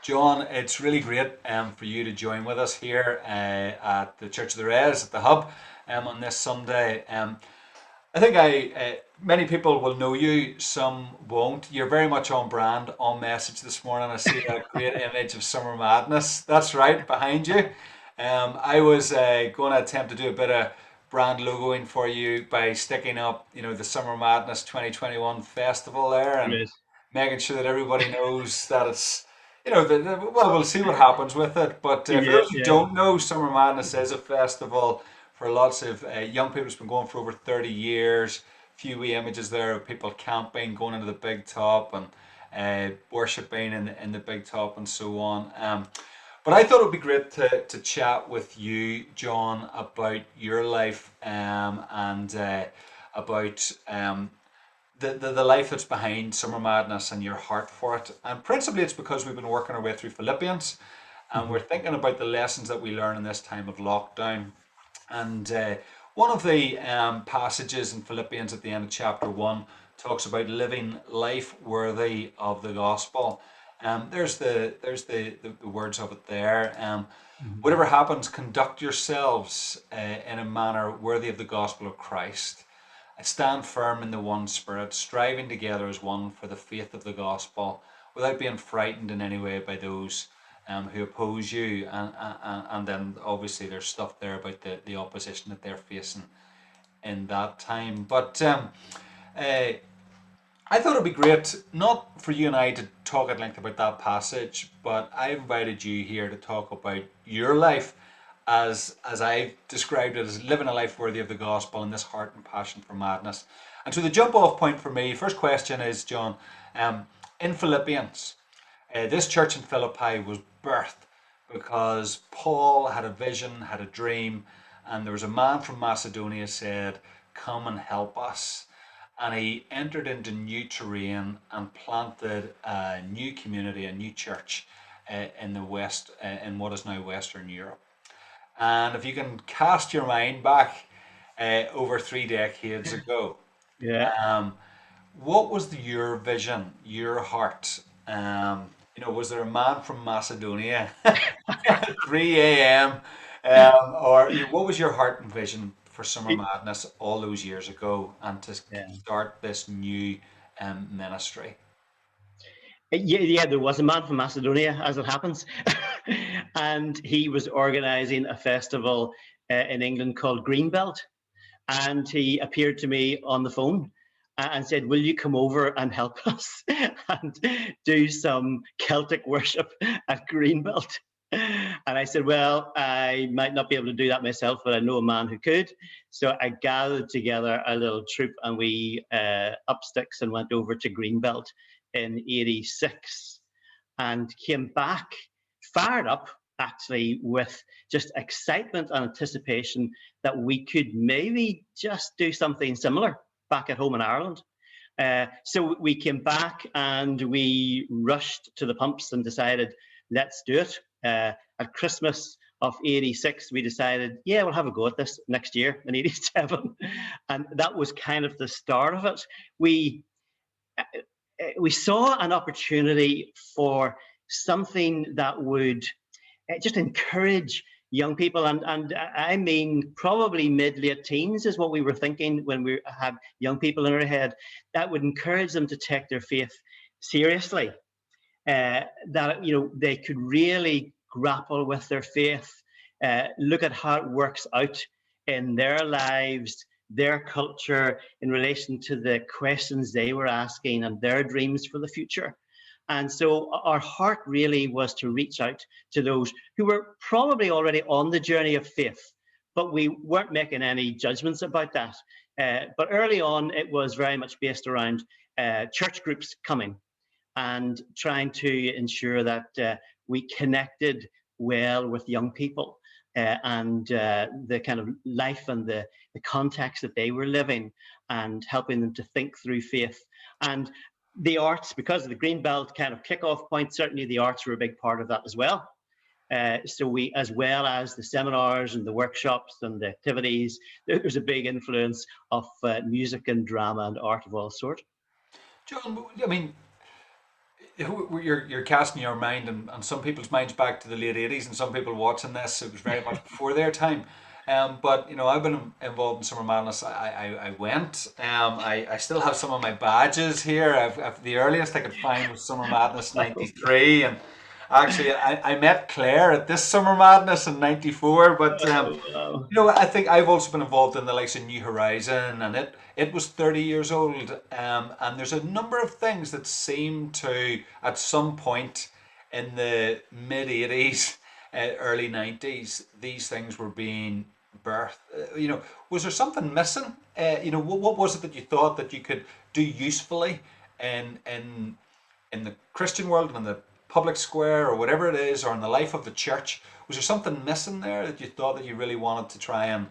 John, it's really great for you to join with us here at the Church of the Res at the Hub on this Sunday. I think many people will know you, some won't. You're very much on brand, on message this morning. I see a great image of Summer Madness. That's right, behind you. I was going to attempt to do a bit of brand logoing for you by sticking up, the Summer Madness 2021 festival there and Great. making sure that everybody knows that it's, well, we'll see what happens with it. But for Yeah, those who yeah. don't know, Summer Madness is a festival for lots of young people. It's been going for over 30 years. Few wee images there of people camping, going into the big top and worshipping in the big top and so on. But I thought it would be great to chat with you, John, about your life and about the life that's behind Summer Madness and your heart for it. And principally, it's because we've been working our way through Philippians and we're Mhm. thinking about the lessons that we learn in this time of lockdown. And one of the passages in Philippians at the end of chapter 1 talks about living life worthy of the gospel. There's the words of it there. Mhm. Whatever happens, conduct yourselves in a manner worthy of the gospel of Christ. Stand firm in the one spirit, striving together as one for the faith of the gospel, without being frightened in any way by those who oppose you. And then obviously there's stuff there about the opposition that they're facing in that time. But uh, I thought it'd be great, not for you and I to talk at length about that passage, but I invited you here to talk about your life as I've described it, as living a life worthy of the gospel and this heart and passion for madness. And so the jump off point for me, first question is, John, in Philippians, this church in Philippi was birthed because Paul had a vision, had a dream, and there was a man from Macedonia said, "Come and help us." And he entered into new terrain and planted a new community, a new church in the west, in what is now Western Europe. And if you can cast your mind back over 3 decades ago, Yeah. um, what was your vision, your heart? Was there a man from Macedonia at 3 a.m.? Or what was your heart and vision for Summer It- Madness all those years ago and to yeah. start this new ministry? Yeah, there was a man from Macedonia, as it happens, and he was organising a festival in England called Greenbelt, and he appeared to me on the phone and said, "Will you come over and help us and do some Celtic worship at Greenbelt?" And I said, "Well, I might not be able to do that myself, but I know a man who could." So I gathered together a little troop and we up sticks and went over to Greenbelt in '86 and came back fired up actually with just excitement and anticipation that we could maybe just do something similar back at home in Ireland. So we came back and we rushed to the pumps and decided, let's do it. At Christmas of '86, we decided, yeah, we'll have a go at this next year in '87. And that was kind of the start of it. We we saw an opportunity for something that would just encourage young people, and I mean probably mid late teens is what we were thinking when we had young people in our head, that would encourage them to take their faith seriously, that they could really grapple with their faith, look at how it works out in their lives, their culture, in relation to the questions they were asking and their dreams for the future. And so our heart really was to reach out to those who were probably already on the journey of faith, but we weren't making any judgments about that. But early on, it was very much based around church groups coming and trying to ensure that we connected well with young people, and the kind of life and the context that they were living, and helping them to think through faith. And the arts, because of the Greenbelt kind of kickoff point, certainly the arts were a big part of that as well. So we, as well as the seminars and the workshops and the activities, there's a big influence of music and drama and art of all sorts. John, I mean, you're casting your mind and some people's minds back to the late 80s, and some people watching this, it was very much before their time. But I've been involved in Summer Madness. I went. I still have some of my badges here. The earliest I could find was Summer Madness '93, and actually I met Claire at this Summer Madness in '94. But Oh, wow. I think I've also been involved in the likes of New Horizon, and it was 30 years old. And there's a number of things that seem to, at some point in the mid 80s, early 90s, these things were being birthed. Was there something missing? What was it that you thought that you could do usefully in the Christian world and in the public square or whatever it is, or in the life of the church? Was there something missing there that you thought that you really wanted to try and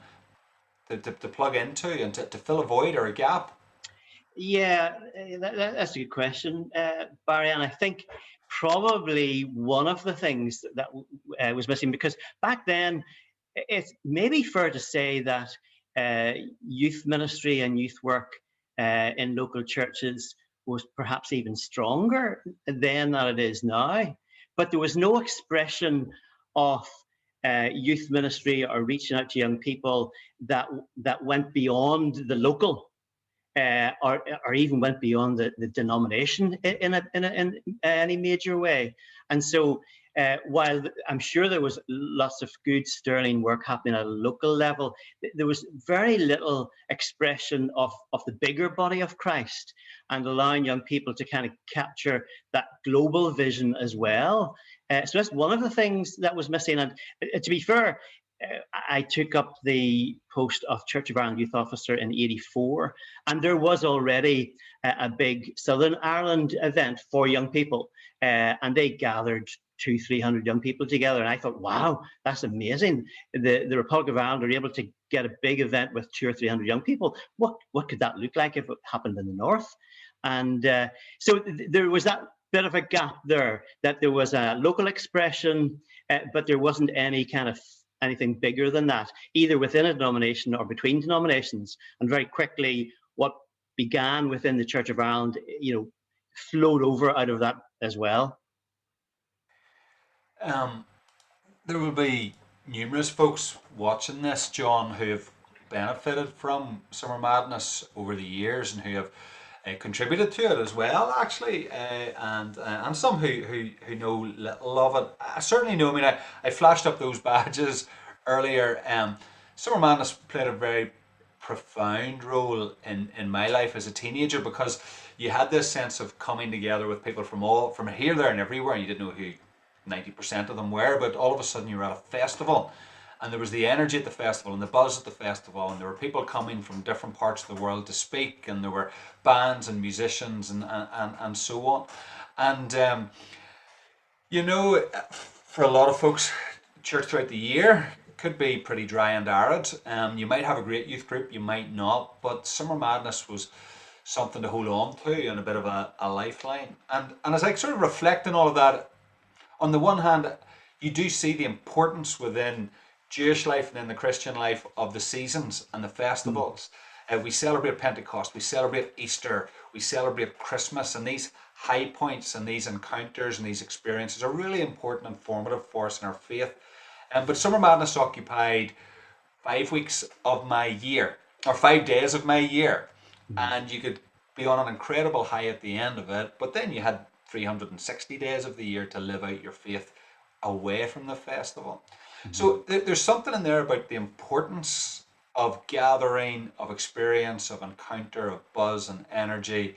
to plug into and to fill a void or a gap? Yeah, that's a good question, Barry. And I think probably one of the things that was missing, because back then it's maybe fair to say that uh, youth ministry and youth work in local churches was perhaps even stronger then than it is now. But there was no expression of youth ministry or reaching out to young people that went beyond the local, or even went beyond the denomination in any major way. And so, while I'm sure there was lots of good sterling work happening at a local level, there was very little expression of the bigger body of Christ and allowing young people to kind of capture that global vision as well. So that's one of the things that was missing. And to be fair, I took up the post of Church of Ireland Youth Officer in '84, and there was already a big Southern Ireland event for young people, and they gathered 200-300 young people together. And I thought, wow, that's amazing. The Republic of Ireland are able to get a big event with 200 or 300 young people. What could that look like if it happened in the north? And so there was that bit of a gap there, that there was a local expression, but there wasn't any kind of anything bigger than that, either within a denomination or between denominations. And very quickly, what began within the Church of Ireland, flowed over out of that as well. Um, there will be numerous folks watching this, John, who have benefited from Summer Madness over the years and who have contributed to it as well, actually, and some who know little of it. I certainly know. I mean, I flashed up those badges earlier. Summer Madness played a very profound role in my life as a teenager, because you had this sense of coming together with people from here, there, and everywhere. You didn't know who 90% of them were, but all of a sudden you were at a festival, and there was the energy at the festival and the buzz at the festival, and there were people coming from different parts of the world to speak, and there were bands and musicians and so on. And for a lot of folks, church throughout the year could be pretty dry and arid. You might have a great youth group, you might not, but Summer Madness was something to hold on to and a bit of a lifeline. And as I sort of reflect on all of that, on the one hand, you do see the importance within Jewish life and in the Christian life of the seasons and the festivals. We celebrate Pentecost, we celebrate Easter, we celebrate Christmas, and these high points and these encounters and these experiences are really important and formative for us in our faith. But Summer Madness occupied 5 weeks of my year, or 5 days of my year, and you could be on an incredible high at the end of it, but then you had 360 days of the year to live out your faith away from the festival. So there's something in there about the importance of gathering, of experience, of encounter, of buzz and energy,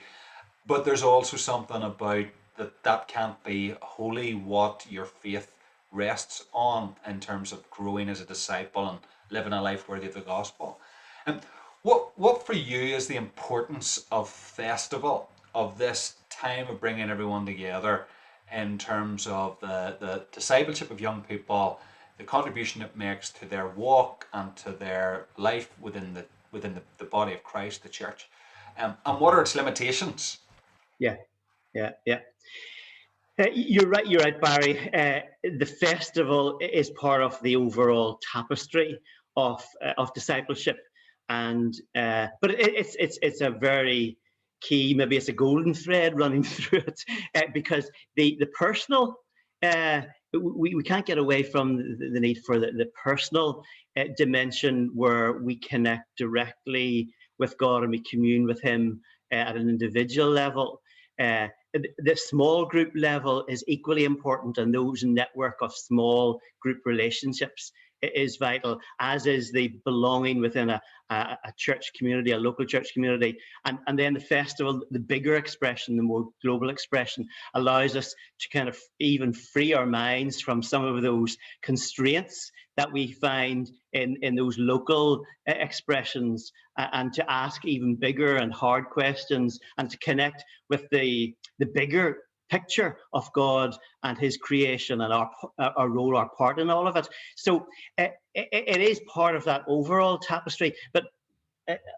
but there's also something about that can't be wholly what your faith rests on in terms of growing as a disciple and living a life worthy of the gospel. And what for you is the importance of festival, of this time of bringing everyone together, in terms of the discipleship of young people, the contribution it makes to their walk and to their life within the body of Christ, the church, and what are its limitations? Yeah, yeah, yeah. You're right. You're right, Barry. The festival is part of the overall tapestry of discipleship, and but it's a very key, maybe it's a golden thread running through it, because the personal, we can't get away from the need for the personal dimension, where we connect directly with God and we commune with Him at an individual level. The small group level is equally important, and those network of small group relationships is vital, as is the belonging within a church community, a local church community. And then the festival, the bigger expression, the more global expression, allows us to kind of even free our minds from some of those constraints that we find in those local expressions, and to ask even bigger and hard questions, and to connect with the bigger picture of God and His creation, and our role, our part in all of it. So it is part of that overall tapestry. But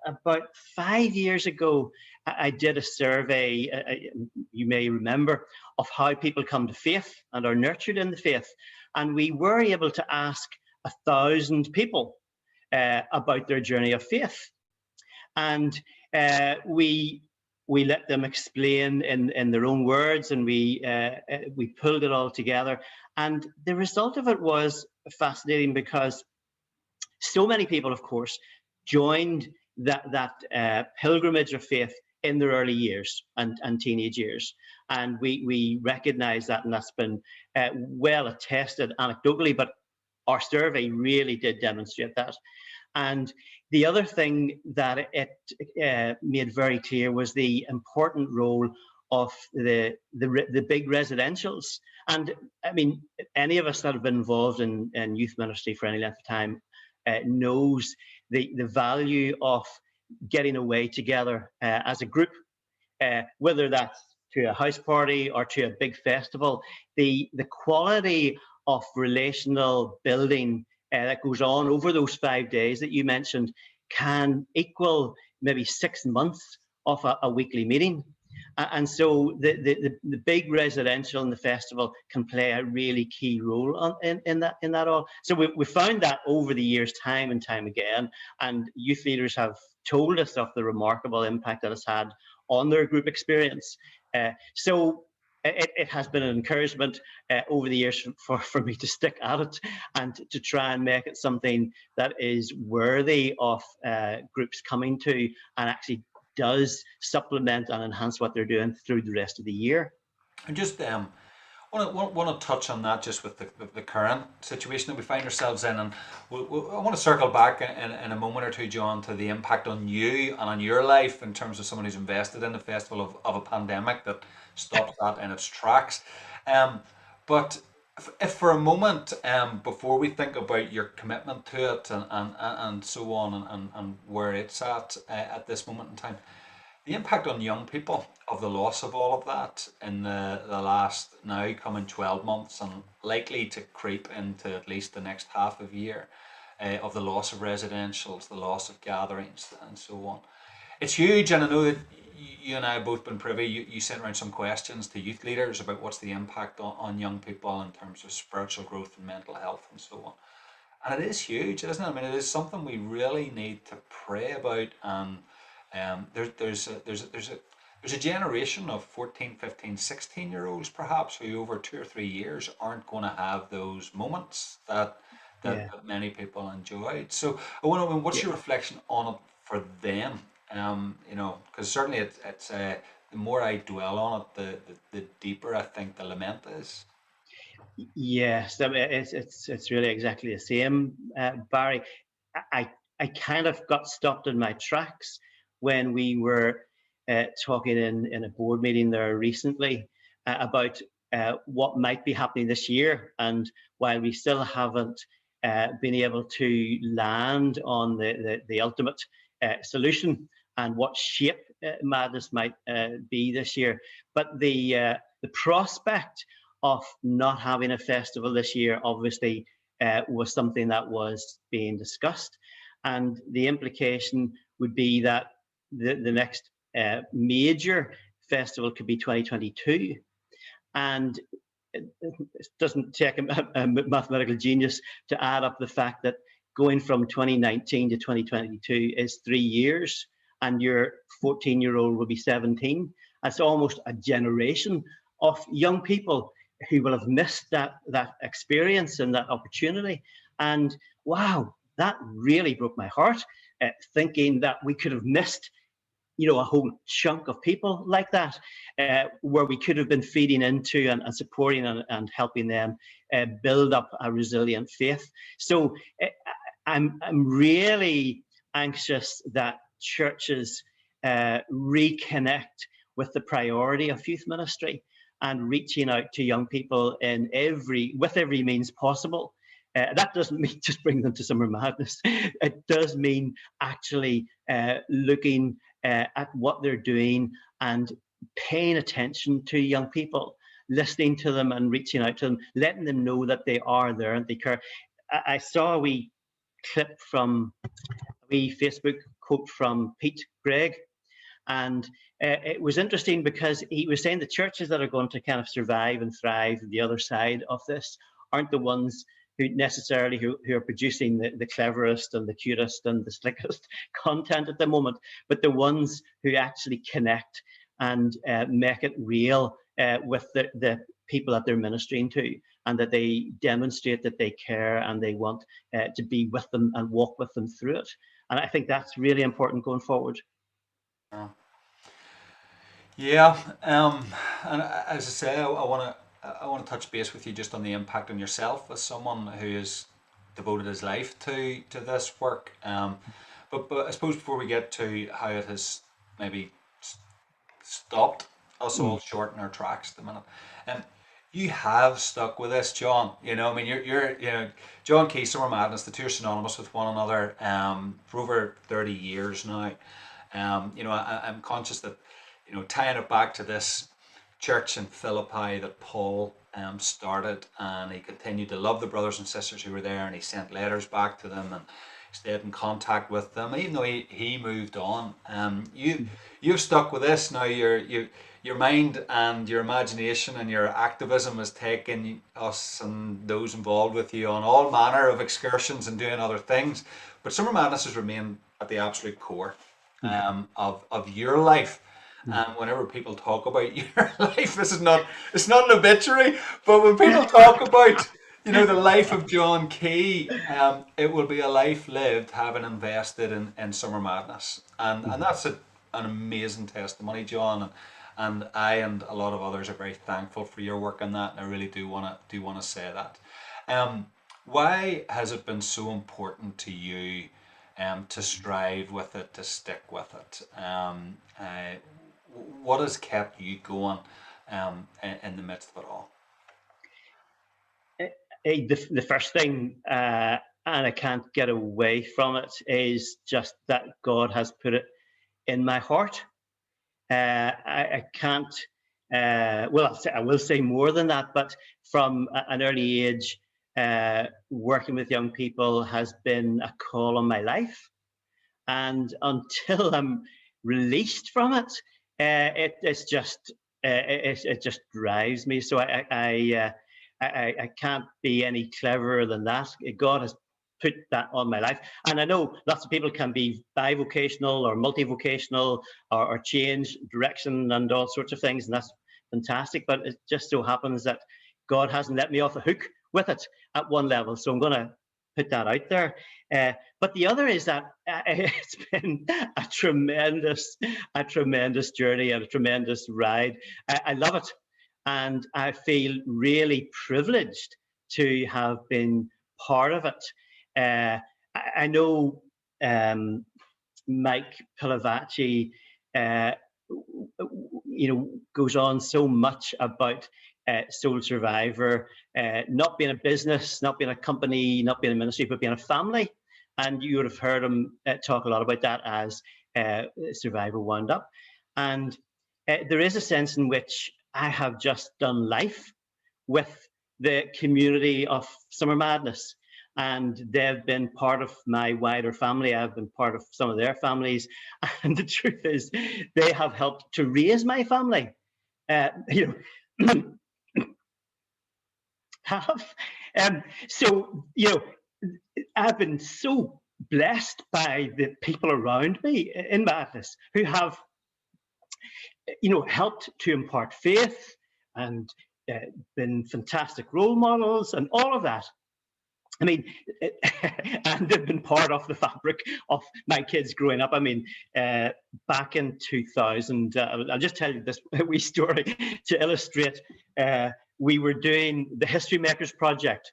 about 5 years ago, I did a survey, you may remember, of how people come to faith and are nurtured in the faith. And we were able to ask 1,000 people about their journey of faith. And we let them explain in their own words, and we pulled it all together. And the result of it was fascinating, because so many people, of course, joined that pilgrimage of faith in their early years and teenage years. And we recognize that, and that's been well attested anecdotally, but our survey really did demonstrate that. And the other thing that it made very clear was the important role of the big residentials. And I mean, any of us that have been involved in youth ministry for any length of time knows the value of getting away together as a group, whether that's to a house party or to a big festival. The quality of relational building that goes on over those 5 days that you mentioned can equal maybe 6 months of a weekly meeting. And so the big residential and the festival can play a really key role in that all. So we found that over the years, time and time again, and youth leaders have told us of the remarkable impact that it's had on their group experience. So it has been an encouragement over the years for me to stick at it, and to try and make it something that is worthy of groups coming to, and actually does supplement and enhance what they're doing through the rest of the year. And just want to touch on that, just with the current situation that we find ourselves in, and I want to circle back in a moment or two, John, to the impact on you and on your life in terms of someone who's invested in the festival of a pandemic that stops that in its tracks. But if for a moment, before we think about your commitment to it and so on, and where it's at this moment in time, the impact on young people of the loss of all of that in the last now coming 12 months, and likely to creep into at least the next half of year, of the loss of residentials, the loss of gatherings, and so on. It's huge, and I know that you and I have both been privy. You sent around some questions to youth leaders about what's the impact on young people in terms of spiritual growth and mental health and so on. And it is huge, isn't it? I mean, it is something we really need to pray about. And there's a generation of 14, 15, 16-year-olds perhaps who over 2 or 3 years aren't going to have those moments that Yeah. many people enjoyed. So I wonder, what's Yeah. your reflection on it for them? Because certainly it's the more I dwell on it, the deeper I think the lament is. Yes, I mean, it's really exactly the same, Barry. I kind of got stopped in my tracks when we were talking in a board meeting there recently about what might be happening this year. And while we still haven't been able to land on the ultimate solution and what shape madness might be this year, but the prospect of not having a festival this year obviously was something that was being discussed. And the implication would be that the next major festival could be 2022. And it doesn't take a mathematical genius to add up the fact that going from 2019 to 2022 is 3 years. and your 14-year-old will be 17. That's almost a generation of young people who will have missed that experience and that opportunity. And wow, that really broke my heart, thinking that we could have missed a whole chunk of people like that, where we could have been feeding into and supporting and helping them build up a resilient faith. So I'm really anxious that churches reconnect with the priority of youth ministry and reaching out to young people with every means possible. That doesn't mean just bring them to Summer Madness. It does mean actually looking at what they're doing and paying attention to young people, listening to them and reaching out to them, letting them know that they are there and they care. I saw a wee clip from a wee Facebook quote from Pete Greig, and it was interesting because he was saying the churches that are going to kind of survive and thrive the other side of this aren't the ones who are producing the cleverest and the cutest and the slickest content at the moment, but the ones who actually connect and make it real with the people that they're ministering to, and that they demonstrate that they care and they want to be with them and walk with them through it. And I think that's really important going forward. Yeah. Yeah, and as I say, I want to touch base with you just on the impact on yourself as someone who has devoted his life to this work. But I suppose before we get to how it has maybe stopped us all Mm. short in our tracks at the minute, um, you have stuck with this, John. I mean, you're John Kee, Summer Madness. The two are synonymous with one another for over 30 years now. I'm conscious that tying it back to this church in Philippi that Paul started, and he continued to love the brothers and sisters who were there, and he sent letters back to them and stayed in contact with them, even though he moved on. You've stuck with this now. Your mind and your imagination and your activism has taken us and those involved with you on all manner of excursions and doing other things. But Summer Madness has remained at the absolute core of your life. And whenever people talk about your life, it's not an obituary, but when people talk about the life of John Kee, it will be a life lived having invested in Summer Madness, and that's an amazing testimony, John. And I and a lot of others are very thankful for your work on that, and I really do want to say that. Um, why has it been so important to you to strive with it, to stick with it? What has kept you going in the midst of it all? The first thing, and I can't get away from it, is just that God has put it in my heart. I can't. Well, I will say more than that, but from an early age, working with young people has been a call on my life, and until I'm released from it, it just drives me. So I can't be any cleverer than that. God has put that on my life, and I know lots of people can be bivocational or multivocational or change direction and all sorts of things, and that's fantastic. But it just so happens that God hasn't let me off the hook with it at one level, so I'm going to put that out there. But the other is that it's been a tremendous journey and a tremendous ride. I love it, and I feel really privileged to have been part of it. I know Mike Pilavachi, uh, goes on so much about Soul Survivor, not being a business, not being a company, not being a ministry, but being a family. And you would have heard him talk a lot about that as Survivor wound up. And there is a sense in which I have just done life with the community of Summer Madness. And they've been part of my wider family. I've been part of some of their families. And the truth is, they have helped to raise my family. You know, have. So, I've been so blessed by the people around me in madness who have, helped to impart faith and uh, been fantastic role models and all of that. I mean, and they've been part of the fabric of my kids growing up. I mean, back in 2000, I'll just tell you this wee story to illustrate. We were doing the History Makers Project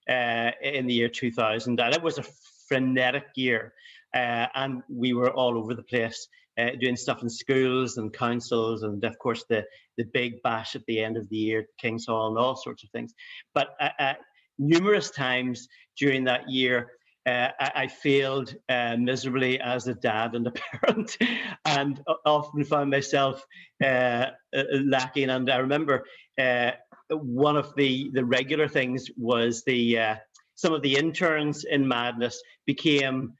in the year 2000, and it was a frenetic year. And we were all over the place doing stuff in schools and councils, and of course the big bash at the end of the year, King's Hall, and all sorts of things. But numerous times during that year, I failed miserably as a dad and a parent, and often found myself lacking. And I remember one of the regular things was some of the interns in Madness became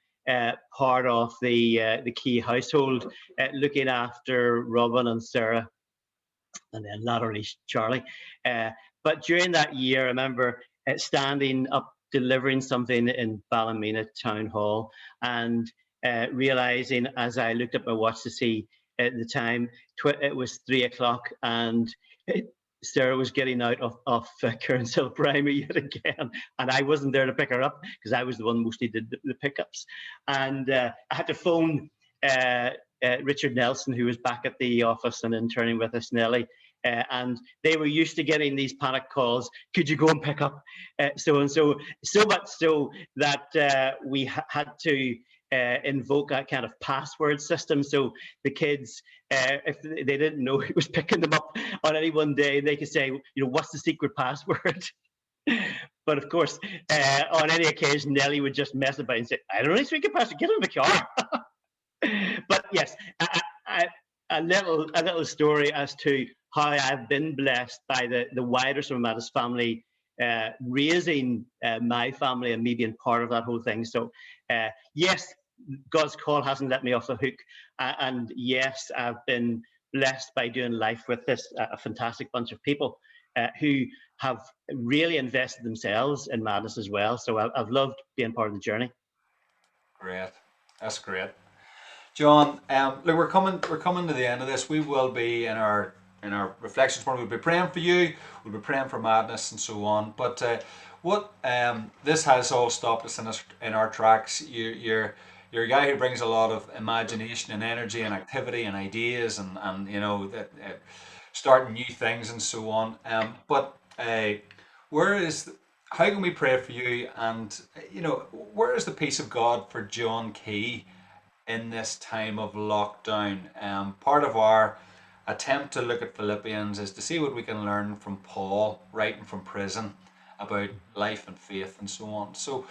part of the Kee household, looking after Robin and Sarah, and then latterly Charlie. But during that year, I remember standing up delivering something in Ballymena Town Hall, and realizing as I looked at my watch to see at the time, it was 3 o'clock, and Sarah was getting out of Kearnshill Primary yet again, and I wasn't there to pick her up because I was the one mostly did the pickups. And I had to phone Richard Nelson, who was back at the office and interning with us, Nelly, and they were used to getting these panic calls. Could you go and pick up so and so? So much so that we had to invoke a kind of password system. So the kids, if they didn't know who was picking them up on any one day, they could say, what's the secret password? But of course, on any occasion, Nelly would just mess about and say, I don't know, secret password, get in the car. But yes, a little story as to how I've been blessed by the wider Summer Madness family, raising my family and me being part of that whole thing. So yes, God's call hasn't let me off the hook, and yes, I've been blessed by doing life with this a fantastic bunch of people who have really invested themselves in Madness as well. So I've loved being part of the journey. Great, that's great. John, look, we're coming to the end of this. We will be in our reflections morning. We'll be praying for you. We'll be praying for Madness and so on. But what this has all stopped us in our tracks. You're a guy who brings a lot of imagination and energy and activity and ideas and starting new things and so on. But where is how can we pray for you? And where is the peace of God for John Kee in this time of lockdown? Part of our attempt to look at Philippians is to see what we can learn from Paul, writing from prison about life and faith and so on. So,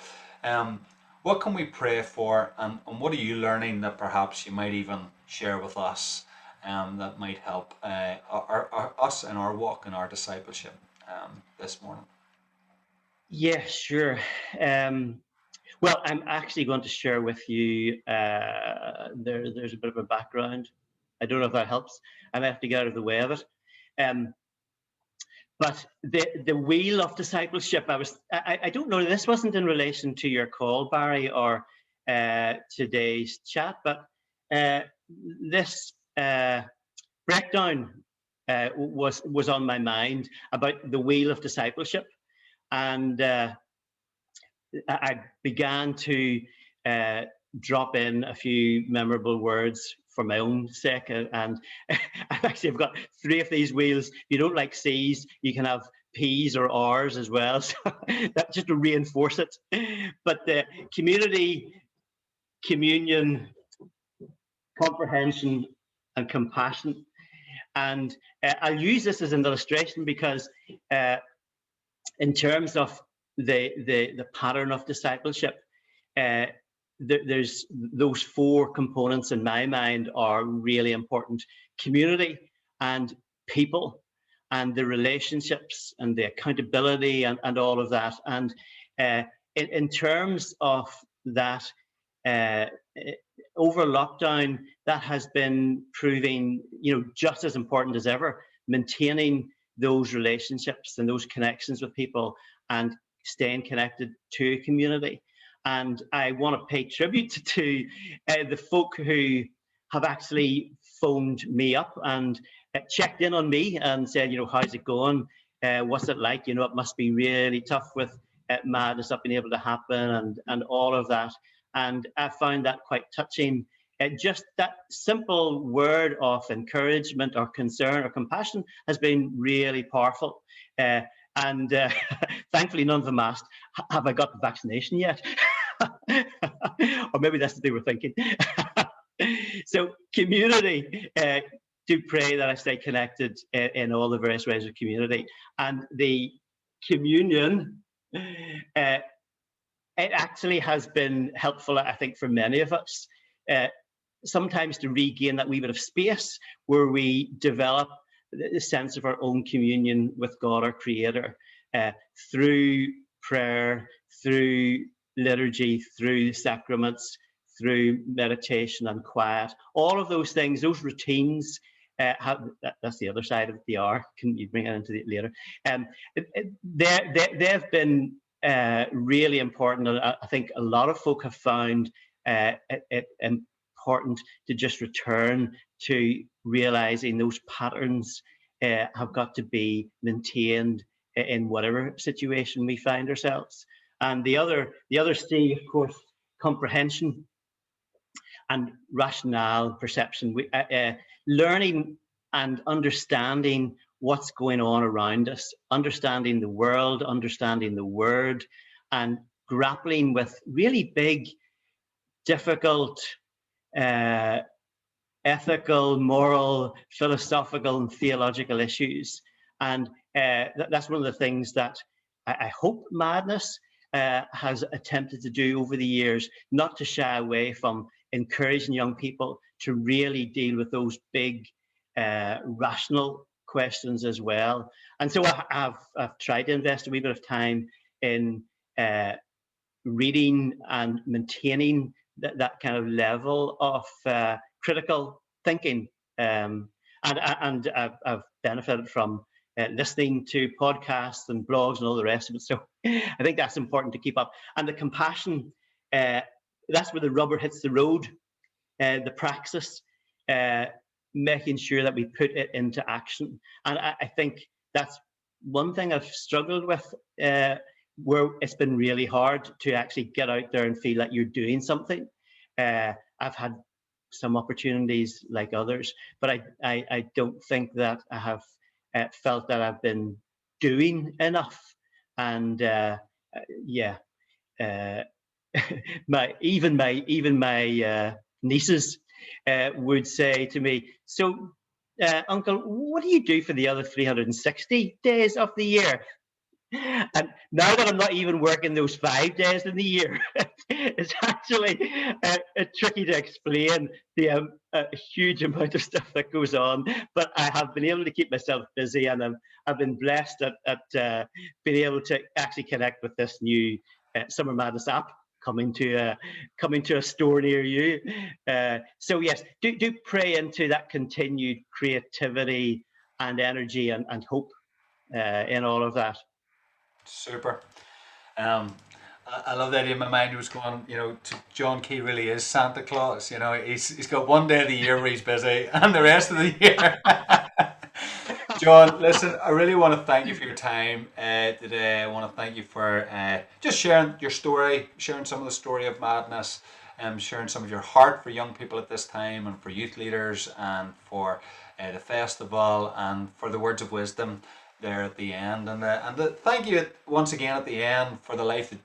what can we pray for, and what are you learning that perhaps you might even share with us that might help us in our walk in our discipleship this morning? Yeah, sure. Well, I'm actually going to share with you. There's a bit of a background. I don't know if that helps. I might have to get out of the way of it. Um, but the wheel of discipleship. I don't know. This wasn't in relation to your call, Barry, or today's chat, but this breakdown was on my mind about the wheel of discipleship, and I began to drop in a few memorable words for my own sake. And I've got 3 of these wheels. If you don't like C's, you can have P's or R's as well. So that just to reinforce it. But the community, communion, comprehension, and compassion. And I'll use this as an illustration because in terms of the pattern of discipleship, there's those 4 components in my mind are really important: community and people and the relationships and the accountability and all of that. And in terms of that, over lockdown, that has been proving just as important as ever, maintaining those relationships and those connections with people and staying connected to a community. And I want to pay tribute to the folk who have actually phoned me up and checked in on me and said, how's it going? What's it like? It must be really tough with madness not being able to happen and all of that. And I found that quite touching. Just that simple word of encouragement or concern or compassion has been really powerful. And thankfully, none of them asked, have I got the vaccination yet? Or maybe that's what they were thinking. So community, do pray that I stay connected in all the various ways of community. And the communion, it actually has been helpful, I think, for many of us. Sometimes to regain that wee bit of space where we develop the sense of our own communion with God, our Creator, through prayer, through liturgy, through sacraments, through meditation and quiet. All of those things, those routines, that's the other side of the R. Can you bring it into it later? They've been really important. And I think a lot of folk have found it important to just return to realizing those patterns have got to be maintained in whatever situation we find ourselves. And the other C, of course, comprehension and rationale, perception. Learning and understanding what's going on around us, understanding the world, understanding the word, and grappling with really big, difficult, ethical, moral, philosophical, and theological issues. And that's one of the things that I hope Madness has attempted to do over the years, not to shy away from encouraging young people to really deal with those big rational questions as well. And so I've tried to invest a wee bit of time in reading and maintaining that kind of level of critical thinking. And I've benefited from listening to podcasts and blogs and all the rest of it. So I think that's important to keep up. And the compassion, that's where the rubber hits the road, the praxis, making sure that we put it into action. And I think that's one thing I've struggled with, where it's been really hard to actually get out there and feel that you're doing something. I've had some opportunities like others, but I don't think that I have felt that I've been doing enough. And my nieces would say to me, "So, Uncle, what do you do for the other 360 days of the year?" And now that I'm not even working those 5 days in the year, it's actually tricky to explain the huge amount of stuff that goes on. But I have been able to keep myself busy, and I've been blessed at being able to actually connect with this new Summer Madness app coming to a store near you. So yes, do pray into that continued creativity and energy and hope in all of that. Super. Um, I love that in my mind was going, to John Kee really is Santa Claus. He's got one day of the year where he's busy and the rest of the year. John, listen, I really want to thank you for your time today. I want to thank you for just sharing your story, sharing some of the story of Madness, and sharing some of your heart for young people at this time and for youth leaders and for the festival and for the words of wisdom there at the end. And thank you once again at the end for the life that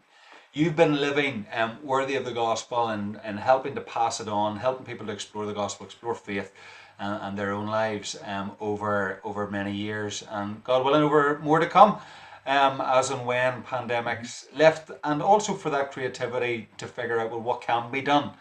you've been living worthy of the gospel and helping to pass it on, helping people to explore the gospel, explore faith and their own lives over many years, and God willing over more to come, as and when pandemics lift, and also for that creativity to figure out, well, what can be done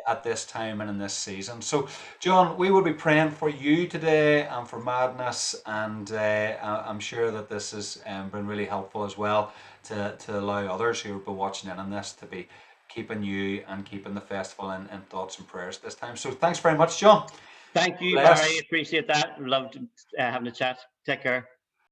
at this time and in this season. So John, we will be praying for you today and for Madness, and I'm sure that this has been really helpful as well to allow others who will be watching in on this to be keeping you and keeping the festival in thoughts and prayers this time. So thanks very much, John. Thank you, Barry. Appreciate that. Loved having a chat. Take care.